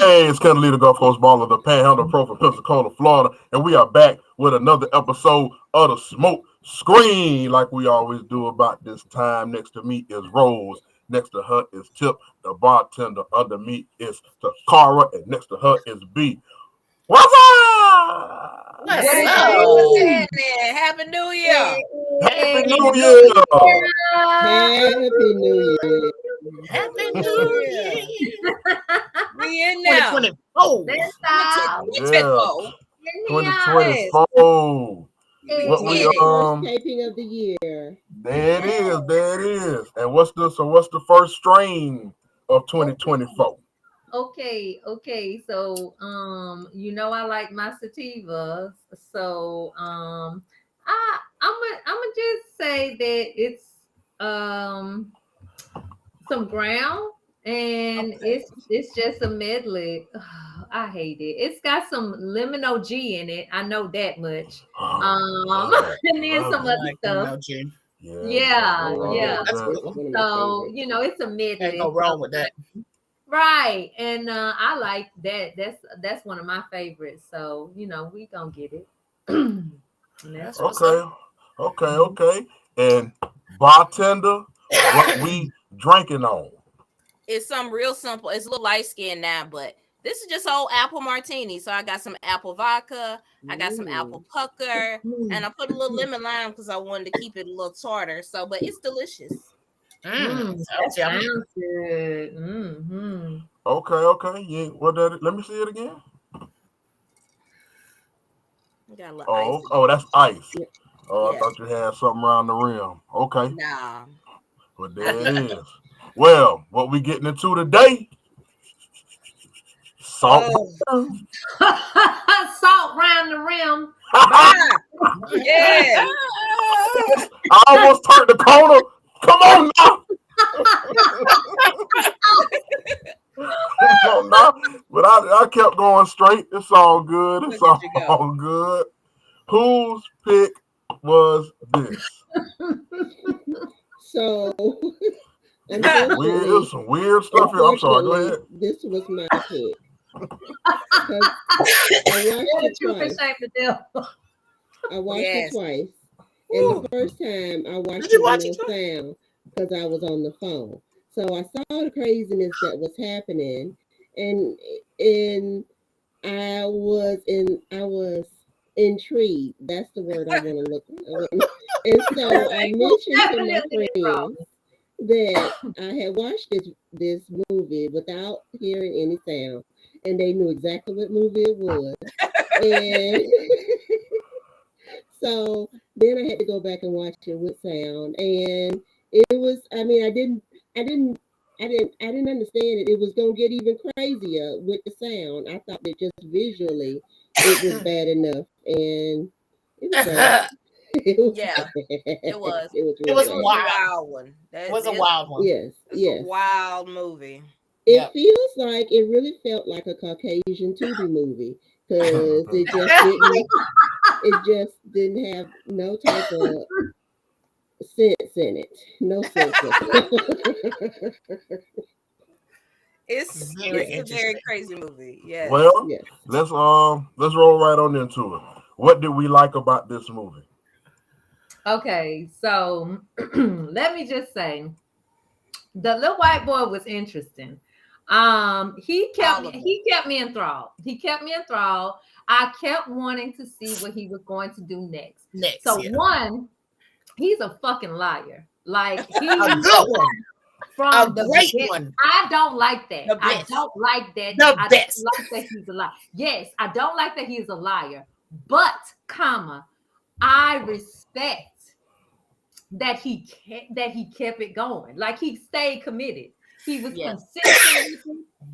Hey, it's Ken Lee, the Gulf Coast Baller, the Panhandle Pro from Pensacola, Florida, and we are back with another episode of the Smoke Screen, like we always do about this time. Next to me is Rose, next to her is Tip, the bartender. Under me is Takara, and next to her is B. What's up? What's happening? Happy New Year! Happy New Year! Happy New Year! Happy New Year! We in now. 2024. Yeah. 2024. What we first taping of the year. There it is. And what's the first strain of 2024? Okay. So, I like my sativas. So, I'm gonna just say that it's some ground, and it's just a medley. I hate it. It's got some lemon OG in it. I know that much. And then some other stuff. Yeah. So it's a medley. Ain't no wrong with that. Right. And I like that. That's one of my favorites. So, we gonna get it. That's Okay. And bartender, what we drinking on? It's something real simple. It's a little light skin now, but this is just old apple martini. So I got some apple vodka, I got some apple pucker, and I put a little lemon lime because I wanted to keep it a little tartar. So, but it's delicious. That sounds good. Mm-hmm. Okay. Yeah. Let me see it again. Got a little ice. Oh, that's ice. Yeah. Oh, I thought you had something around the rim. Okay. Nah. But there it is. Well, what we getting into today? Saltburn. Salt round the rim. Yeah. I almost turned the corner. Come on now. Come on now. But I kept going straight. It's all good. It's all good. Whose pick was this? So, There's some weird stuff here. I'm sorry. Go ahead. This was my pick. I watched it twice. And the first time I watched it on sound because I was on the phone. So I saw the craziness that was happening, and I was intrigued. That's the word I want to look for. And so I mentioned to my friends that I had watched this movie without hearing any sound, and they knew exactly what movie it was. And so then I had to go back and watch it with sound, and it was. I didn't understand it. It was gonna get even crazier with the sound. I thought that just visually it was bad enough, and it was bad. It was. It was a wild one. It was a wild one. Yes. A wild movie. It feels like it really felt like a Caucasian TV movie because it just didn't have no type of sense in it. No sense. It's a very crazy movie. Yes. Well, let's roll right on into it. What did we like about this movie? Okay, so let me just say, the little white boy was interesting. He kept me enthralled. I kept wanting to see what he was going to do next. One, he's a fucking liar. Like he's a good one. From a great one. I don't like that. I don't like that. I don't like that he's a liar. Yes, I don't like that he's a liar. But, I respect that he kept it going. Like he stayed committed. He was consistent.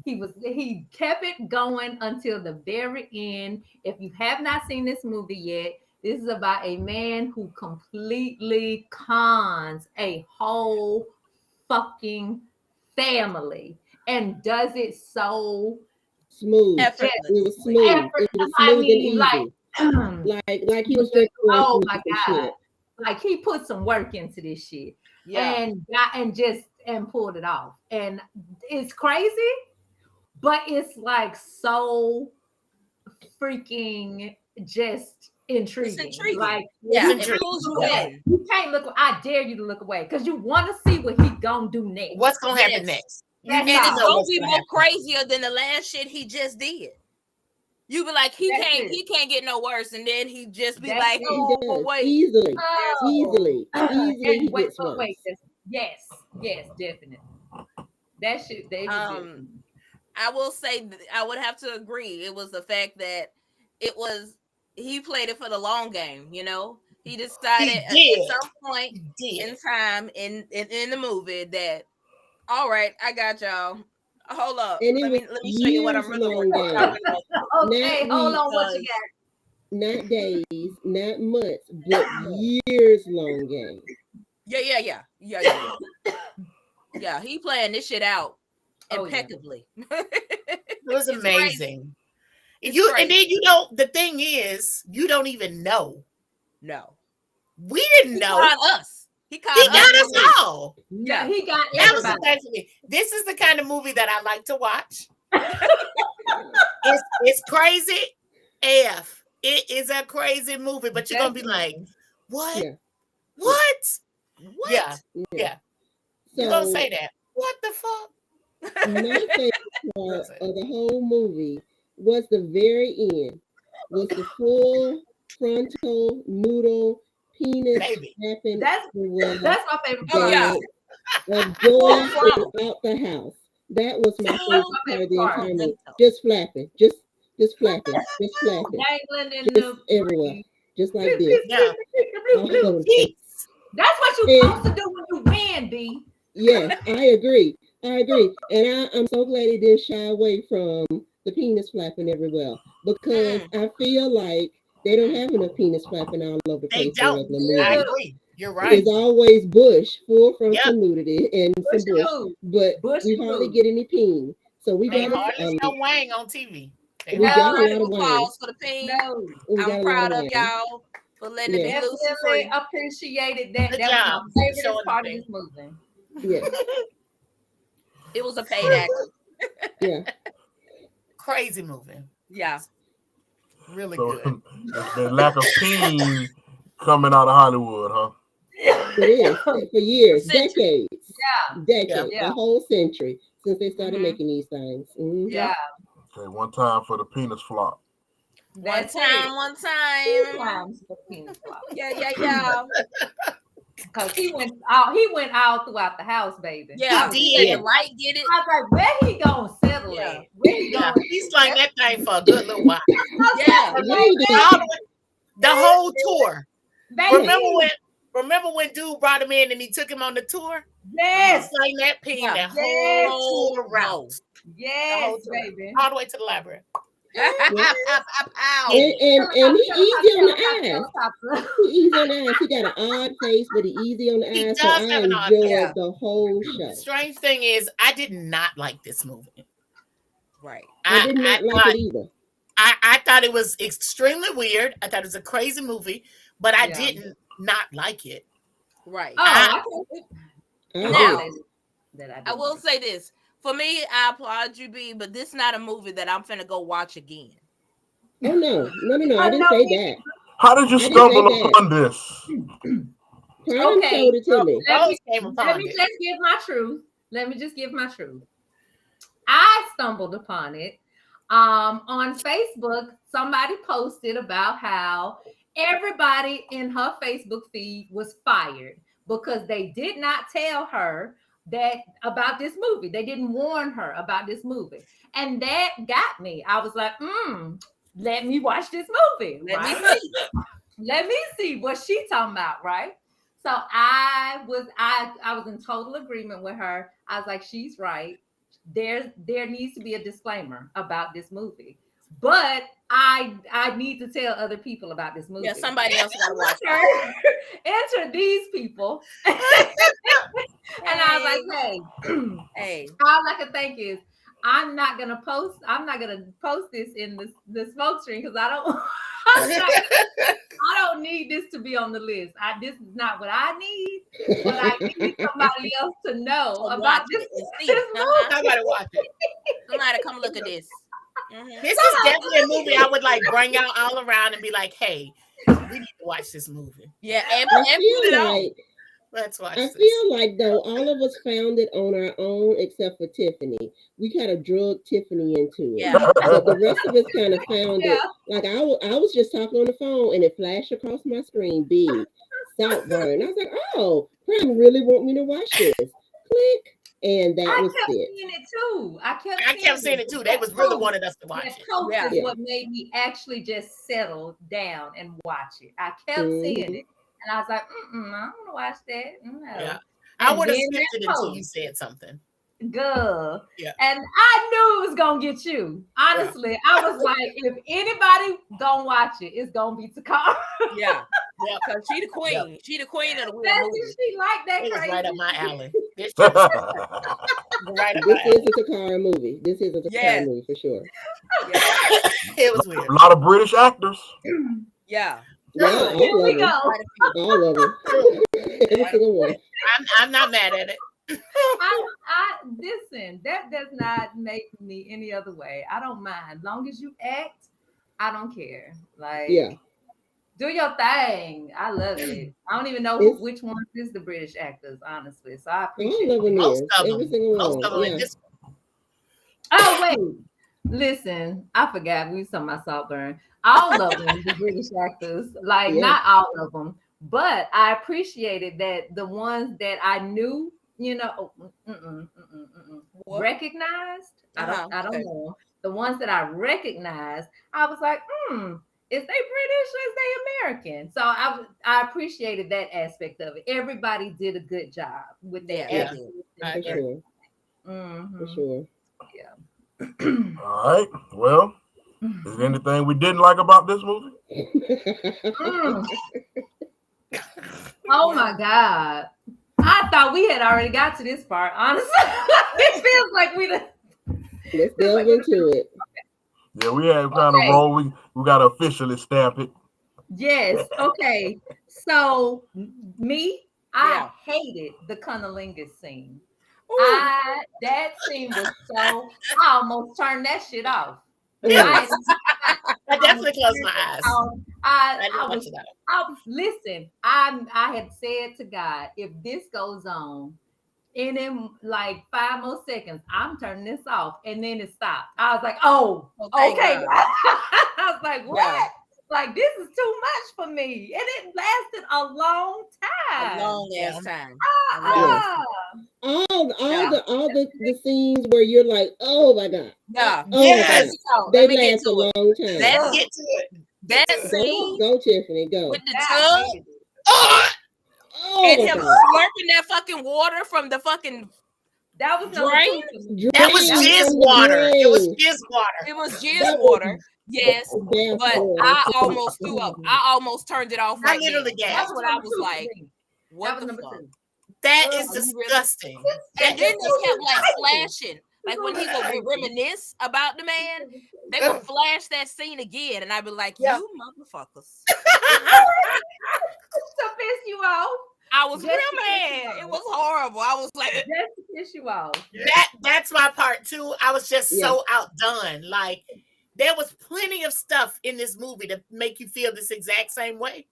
He kept it going until the very end. If you have not seen this movie yet, this is about a man who completely cons a whole fucking family and does it so smooth. It was smooth. It was smooth and easy. Like he was just oh my god. Like he put some work into this shit. And pulled it off. And it's crazy, but it's like so freaking just intriguing. intriguing. Like, Yeah, you it can't pulls you look away. in. You can't look. I dare you to look away because you want to see what he's gonna do next. What's gonna happen Yes. next? You That's need And to it's know gonna what's be gonna more happen. crazier than the last shit he just did. You be like, That's it. he can't get no worse, and then he just be That's like, it. He oh does wait, easily, Oh. easily he And wait, gets but worse. yes, definitely. That shit, they was I will say I would have to agree. It was the fact that he played it for the long game. You know, he decided at some point in time in the movie that, all right, I got y'all. Hold up, And it let was me show you what I'm really years-long working game. with. okay, hold on, what you got? Not days, not months, but years long game. Yeah. Yeah, he playing this shit out impeccably. It was It's amazing. It's And crazy. then you don't. The thing is, you don't even know. No, We didn't know. caught us. He He got us all. Yeah, he got That was everybody. amazing. This is the kind of movie that I like to watch. It's crazy. AF. It is a crazy movie, but you're gonna be like, what? Yeah. What? What? Yeah. So, You're gonna say that. What the fuck? my favorite part of the whole movie was the very end. Was the full frontal noodle penis Baby. snapping That's my favorite Oh, part. yeah. of going frontal. out the house. That was my Full favorite part of the part. entire movie. Just flapping, just flapping, just flapping, Dangling in just the everywhere, just like this. Yeah. All over the place. That's what you're supposed to do when you win, B. Yes, I agree. And I'm so glad he didn't shy away from the penis flapping everywhere, because I feel like they don't have enough penis flapping all over the They place in don't. regular I movies. agree. You're right. It's always bush, full frontal Yep. nudity and Bush some bush, food. but Bush we hardly food. get any peen. So we They got hardly show Wang on TV. we got a lot of wine. Applause for the pin. No, We got I'm a proud lot of of wine. y'all for letting it be loose and definitely free. appreciated that. Good That job. was my favorite Showing part the of this movie. Yeah, It was a paid actor. yeah. Crazy movie. Yeah. Really So good. it's been lack of peen coming out of Hollywood, huh? It is for years, Century. decades, Yeah. a whole century since they started Mhm. making these things. Mhm. Yeah. Okay, one time for the penis flop. One That's time. Two times for penis flop. Yeah. Because he went all throughout the house, baby. Yeah. He Let did. the light get it. I was like, where he gonna settle Yeah. at? Where he Yeah, going? he slung that thing for a good little while. Yeah. All the whole tour. Baby. Remember when dude brought him in and he took him on the tour? Yes. He slung that pin Yeah. that Yes. whole tour route. Yes, tour. baby. All the way to the library. Ow. And he easy on the eyes. He easy on the eyes. He got an odd face, but he easy on the He eyes. does So I have an odd enjoyed face. the whole show. The strange thing is, I did not like this movie. Right. I did not like it either. I thought it was extremely weird. I thought it was a crazy movie, but I didn't not like it. Right. I will say this. For me, I applaud you, B, but this is not a movie that I'm finna go watch again. Oh no. I didn't say that. How did you stumble upon this? Prime showed it to me. Let me just give my truth. Let me just give my truth. I stumbled upon it on Facebook. Somebody posted about how everybody in her Facebook feed was fired because they did not tell her that about this movie. They didn't warn her about this movie, and that got me. I was like, let me watch this movie. Let me see what she talking about, right? So I was in total agreement with her. I was like, she's right. There needs to be a disclaimer about this movie, but I need to tell other people about this movie. Yeah, somebody else got to watch it. Enter these people, and I was like, hey, all I can think is I'm not gonna post this in the smoke screen because I don't need this to be on the list. This is not what I need. but I need somebody else to know So about watch this. it and see. this movie. I gotta watch it. Somebody come look at this. This is definitely a movie I would like bring out all around and be like, hey, we need to watch this movie. Yeah, and I put it feel on. like Let's watch I this. feel like though all of us found it on our own except for Tiffany. We kind of drug Tiffany into it. Yeah. But the rest of us kind of found Yeah. it. Like I was just talking on the phone and it flashed across my screen, big Saltburn. I was like, oh, Prime really want me to watch this. Click, and that I was kept it. seeing it too. I kept seeing it too. They was really wanted us to watch That it. post Yeah. is Yeah. what made me actually just settle down and watch it. I kept seeing it, and I was like, I don't want to watch that. No. Yeah. I And would have then skipped that it until you post. said something. Good. Yeah. And I knew it was gonna get you. Honestly, I was like, if anybody gonna watch it, it's gonna be Takara. Yeah. Yep. Because she the queen. Yep. She the queen of the weird Bessie, movie. she like that It was crazy. right up my alley. This shit was right up my This alley. is a Takara movie. This is a Takara Yes. movie for sure. Yeah. It was weird. A lot of British actors. Yeah. Yeah, Here all we of them. go. All of them. Every single one. I'm not mad at it. I listen, that does not make me any other way. I don't mind. Long as you act, I don't care. Like, Yeah. do your thing. I love it. I don't even know which one is the British actors, honestly. So I appreciate All of them Most is. of Every them. single Most one. of them in Yeah. this. Oh, wait. Listen, I forgot we was talking about Saltburn. All of them, the British actors, like Yeah. not all of them, but I appreciated that the ones that I knew, What? recognized. I don't Okay. know. The ones that I recognized, I was like, is they British or is they American? So I appreciated that aspect of it. Everybody did a good job with their Yeah, accents. I For agree. sure. Mhm. For sure. All right. Well, is there anything we didn't like about this movie? Mm. Oh my God. I thought we had already got to this part, honestly. It feels like we done. Let's delve into it. Yeah, we have kind of roll. We got to officially stamp it. Yes. Okay. So me, I Yeah. hated the cunnilingus scene. Ooh. That scene was so I almost turned that shit off. Yeah. I definitely closed my eyes. I didn't watch it out. Listen, I had said to God, if this goes on and in like 5 more seconds, I'm turning this off. And then it stopped. I was like, oh, thank okay. God. I was like, what? Yeah. Like, this is too much for me. And it lasted a long time. A long ass time. Ah. All Yeah. the scenes where you're like, oh my God. Yeah. Oh Yes. my God. So, They let me get last a to it. long time. That- Get to it. That scene Go, Tiffany, go. with the I tub hated it. Oh, Oh and my him God. slurping that fucking water from the fucking. That was number Drain? 2 for me. that was Drain jizz from the water. It was drain. jizz water. It was That jizz was water. Yes. bath But water. I almost threw up. I almost turned it off I right literally there. gasped. That's what I Number was 2 for like. me. That What was the number fuck? 2. That Ugh, is are you really- disgusting. And then they kept like Crazy. flashing. Like when he would reminisce about the man, they would flash that scene again, and I'd be like, Yeah. "You motherfuckers!" To piss you off. I was Just real to piss you mad. off. It was horrible. I was like, Just to piss you off. That's my part too. I was just so outdone. Like there was plenty of stuff in this movie to make you feel this exact same way.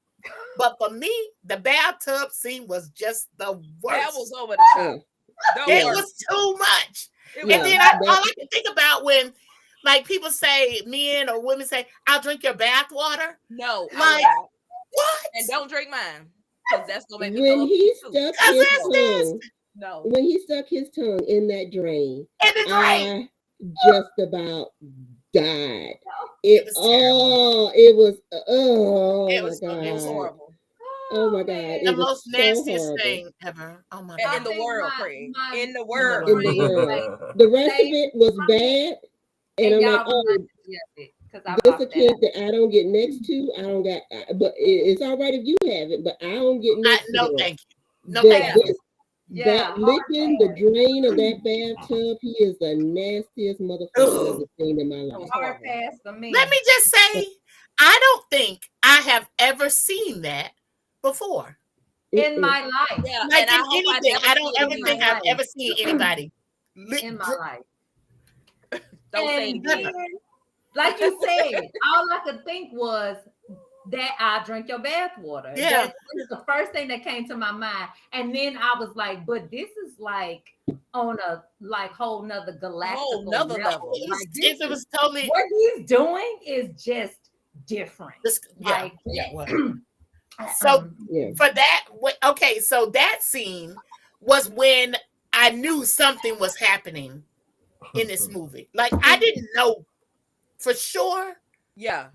But for me, the bathtub scene was just the worst. "That was over the top." The It worst. was too much. It And was- then all I can think about when like people say, men or women say, I'll drink your bath water. No, Like, I won't. what? And don't drink mine because that's gonna make me When throw up he too. stuck Cause his it's tongue, No, when he stuck his tongue in that drain, And it's right. I just about died. It was terrible. It was oh It my was- God. it was horrible. Oh my God. man. The It was most so nastiest horrible. thing ever. Oh my In god. the think world, my- Craig. my- In the In world. the Right. world. The rest of it was bad. And I'm y'all like, oh, reminded me of it, 'cause I this blocked a that kid out. that I don't get next to. I don't got, but it's all right if you have it, but I don't get next to No, that. thank you. No, That, thank you. this, Yeah, that hard licking the pass. drain of that bathtub, he is the nastiest motherfucker I've ever seen in my That life. was Hard horrible. pass for me. Let me just say, I don't think I have ever seen that before. in my life. Yeah, Like and in I hope anything, I don't see it ever again. think I've ever seen anybody In my life. Don't say it And again. then, like you said, all I could think was that I drink your bath water. Yeah. That was the first thing that came to my mind. And then I was like, but this is like on a like whole nother galactic nother level. Like It was totally what he's doing is just different. Like so for that, okay, so that scene was when I knew something was happening in this movie. Like I didn't know for sure. Yeah.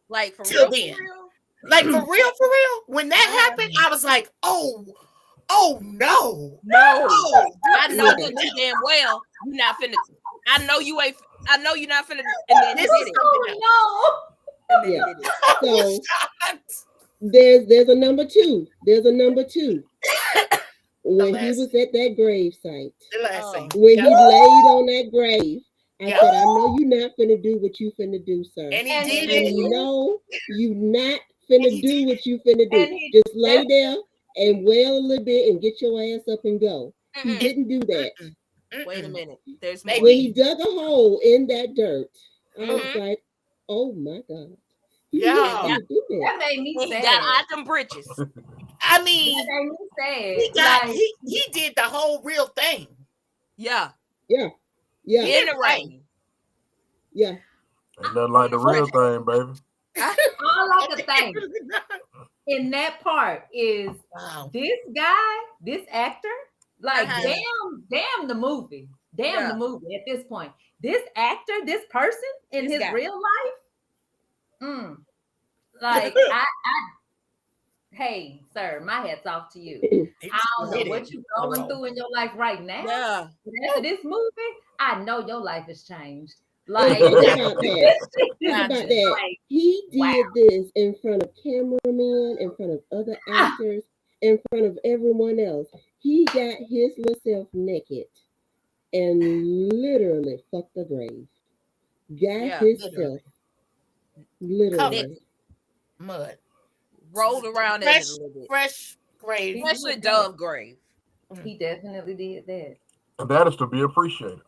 Like for Till real, then. for real. Like for real. When that happened, I was like, oh no. No. I know good and damn well you're not finna. I know you ain't. I know you're not finna. And then This you is did it. No. And then you did it. So there's a number two. There's a number two. When he was at that grave site, when he laid on that grave, I said, I know you're not finna do what you finna do, sir. And he did I it. know you not finna do what you finna do. Just lay there and wail a little bit and get your ass up and go. He didn't do that. Wait a minute. There's more. When he dug a hole in that dirt, I was like, oh my God. Yeah. That made me sad. He got out them britches. I mean, that made me sad. He did the whole real thing. Yeah. Yeah. Yeah. In the rain. Yeah. Ain't nothing like the real thing, baby. All I could think in that part is this guy, this actor, like damn the movie. Damn the movie at this point. This actor, this person in his real life. Like hey, sir, my hat's off to you. I don't know what you're going through in your life right now. Yeah. But after this movie, I know your life has changed. Like think about that. Like, he did this in front of cameramen, in front of other actors, in front of everyone else. He got his little self naked and literally fucked the grave. Got himself literally mud. Rolled around in it a little bit. Fresh grave. Especially Dove grave. He definitely did that. And that is to be appreciated.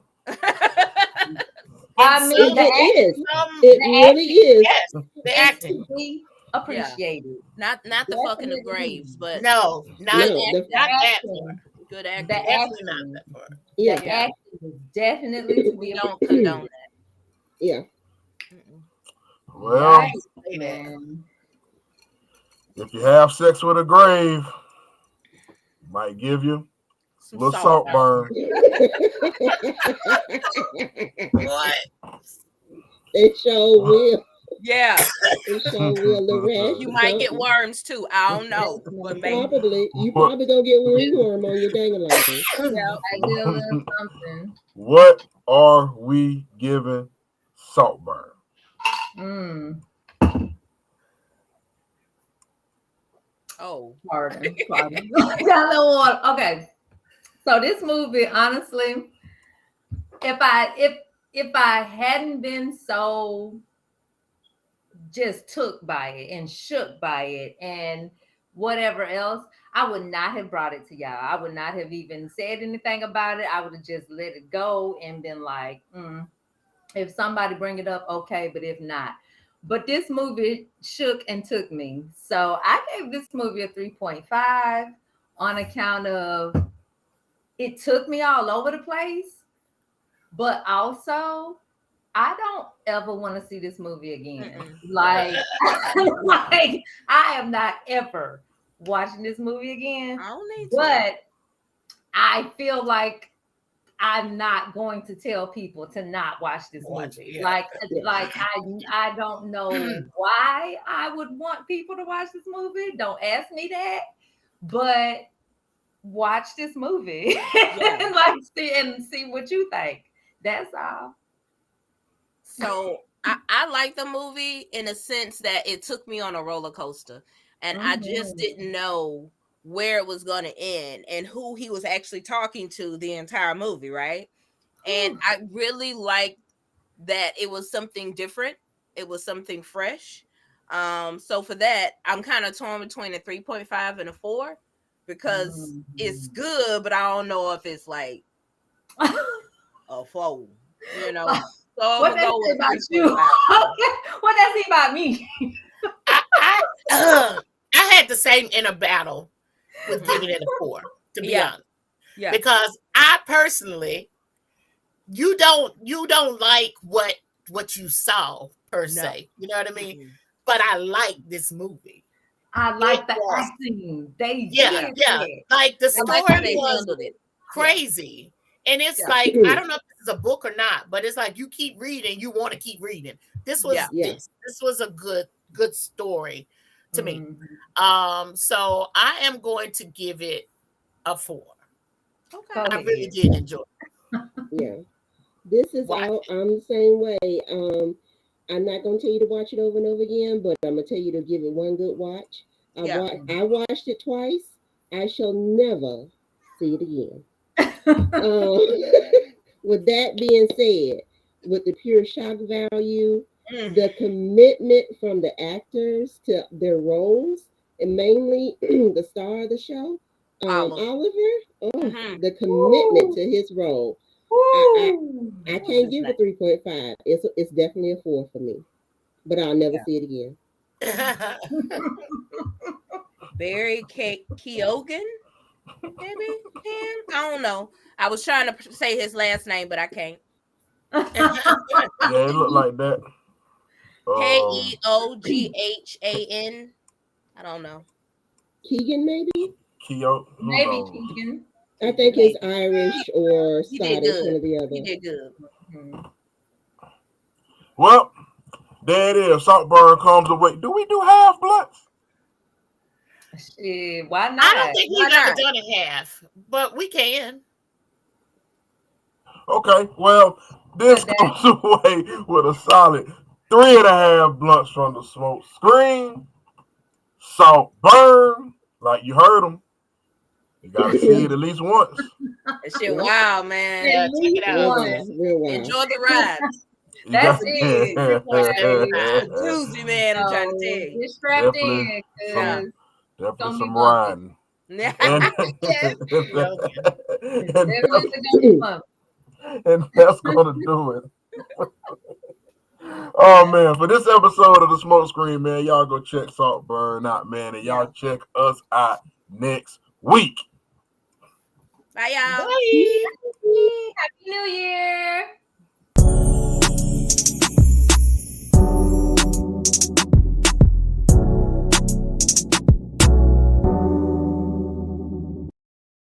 I mean, it really is. Yes, the acting. Appreciated. Not the fucking of graves, but not that part. Good acting. Definitely not that part. Yeah. The acting is definitely to be don't condone that. Yeah. Well, if you have sex with a grave, might give you a little Saltburn. What? It sure will. Yeah. It sure will. The rest, you might get worms too. I don't know. But probably. You probably gonna get ringworm on your dangling. Yeah, I will something. What are we giving Saltburn? Oh, pardon. Okay. So this movie, honestly, if I hadn't been so just took by it and shook by it and whatever else, I would not have brought it to y'all. I would not have even said anything about it. I would have just let it go and been like, if somebody bring it up, okay, but if not. But this movie shook and took me. So I gave this movie a 3.5 on account of it took me all over the place. But also, I don't ever want to see this movie again. Like I am not ever watching this movie again. I don't need to. But I feel like I'm not going to tell people to not watch this movie. Like I don't know why I would want people to watch this movie. Don't ask me that. But watch this movie and see what you think. That's all. So I like the movie in a sense that it took me on a roller coaster, and I just didn't know where it was going to end and who he was actually talking to the entire movie, right? And I really liked that it was something different. It was something fresh. So for that, I'm kind of torn between a 3.5 and a 4 because it's good, but I don't know if it's like a 4. You know. So what that say about you? What that say about me? I had the same inner battle with giving it a 4, to be honest. Yeah. Because I personally, you don't like what you saw per se. You know what I mean? Mm-hmm. But I like this movie. I like the acting. They yeah. Like the story was crazy. And it's like, I don't know if this is a book or not, but it's like you keep reading, you want to keep reading. This was this was a good story to me. So I am going to give it a 4. Okay. I really did enjoy it. Yeah. This is I'm the same way. I'm not gonna tell you to watch it over and over again, but I'm gonna tell you to give it one good watch. I watched it twice. I shall never see it again. With that being said, with the pure shock value, the commitment from the actors to their roles, and mainly the star of the show, Oliver, the commitment to his role. I can't give it 3.5. It's definitely a 4 for me, but I'll never see it again. Barry Keoghan, maybe him. I don't know. I was trying to say his last name, but I can't. Yeah, it looked like that. Keoghan. I don't know. Keegan, maybe. Maybe Keegan. I think it's Irish or Scottish, one or the other. He did good. Well, there it is. Saltburn comes away. Do we do half blunts? Shit, why not? I don't think we've ever done a half, but we can. Okay, well, this comes away with a solid 3.5 blunts from the smoke screen. Saltburn, like you heard them. You gotta see it at least once. That shit, wow, man. Yeah, check it out. Real wild. Enjoy the ride. That's it. Tuesday, man. I'm trying to tell you. Get strapped in. Definitely some riding. And that's gonna do it. Oh man, for this episode of the Smoke Screen, man, y'all go check Saltburn out, man, and y'all check us out next week. Bye, y'all. Bye. Happy New Year.